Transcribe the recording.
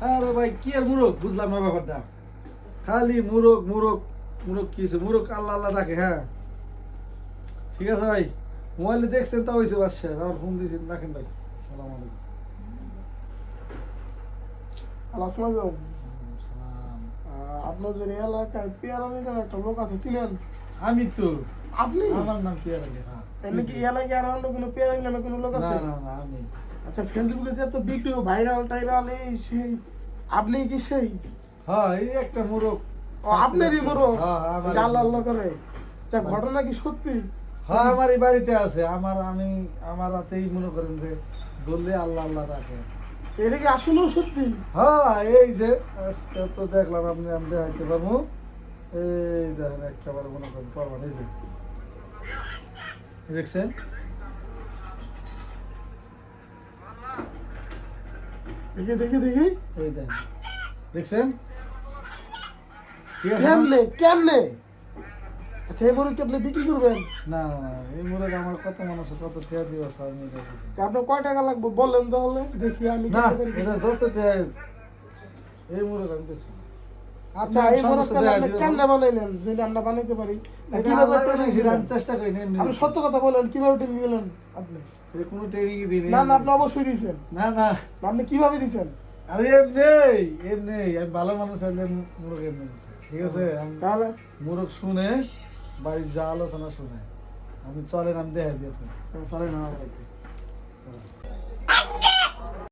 আরে ভাই কি আর মুরগ বুঝলাম না ব্যাপারটা, খালি মুরগ মুরগ মুরগ কি হয়েছে, মুরগ আল্লাহ আল্লাহ ডাকে। হ্যাঁ ঠিক আছে ভাই, মোবাইলে দেখছেন তা হয়েছে বাদশা, আমার ফোন দিয়েছেন, রাখেন ভাই। সালাম আলাইকুম। আসসালাম। সালাম। আপনাদের এলাকায় পেয়ারা নামের একটা লোক আছে, ছিলেন? আমি তো, আপনি? আমার নাম কি আগে? হ্যাঁ এমনি কি এলাকায় আর অন্য কোনো পেয়ারা নামে কোনো লোক না আছে? না না আমি। আচ্ছা, ফেসবুকে যে এত ভিডিও ভাইরাল টাইরাল এই সেই, আপনি কি সেই? হ্যাঁ এই একটা মুরগ। ও আপনারই মোড়ক? হ্যাঁ আমার। আল্লাহ আল্লাহ করে। আচ্ছা, ঘটনা কি সত্যি? হ্যাঁ আমার এই বাড়িতে আছে, আমি আমার রাতেই মনে করেন যে ধরলে আল্লাহ আল্লাহ রাখে। তো এটা কি আসলেও সত্যি? হ্যাঁ এই যে আজকে তো দেখলাম, আপনি আমি দেখাইতে পারবো। এই দেখেন একেবারে মনে করেন পারবেন, এই যে দেখছেন, দেখি দেখি দেখি। এই দেখেন দেখছেন, ঠিক আছে না? কেমনে কেমনে? আচ্ছা, এই মুরগি কি আপনি বিক্রি করবেন? না না না, এই মুরগ আমার কত মানুষের কত টেয়া দিবস আমি এটা বুঝি না। তা আপনার কয় টাকা লাগবে বলেন তাহলে, দেখি আমি না কিনতে পারি এটা কিনা। যত টেয়া, এই মুরগ আমি বেশি না। আচ্ছা, এই মুরগটা আপনি কেমনে বানাইলেন যেটা আমরা বানাইতে পারি? এটা কিভাবে আল্লাহ ট্রেনিং বানাইছে, দিলেন? আমি চেষ্টা করি না এমনি। আপনি সত্য কথা বলেন, কিভাবে ট্রেনিং দিলেন আপনি? এ কোনো ট্রেনিং দিই না না, আপনি অবশ্যই দিয়েছেন। না না, আপনি কিভাবে দিয়েছেন? আরে এমনি এমনি, আমি ভালো মানুষ হলে মুরগ এমনি দিচ্ছে, ঠিক আছে? আমি তাহলে মুরগ শুনে বাড়ির যা আলোচনা শুনে আমি চলেন, আমি দেখাই দিই আপনি চলেন আমার বাড়িতে।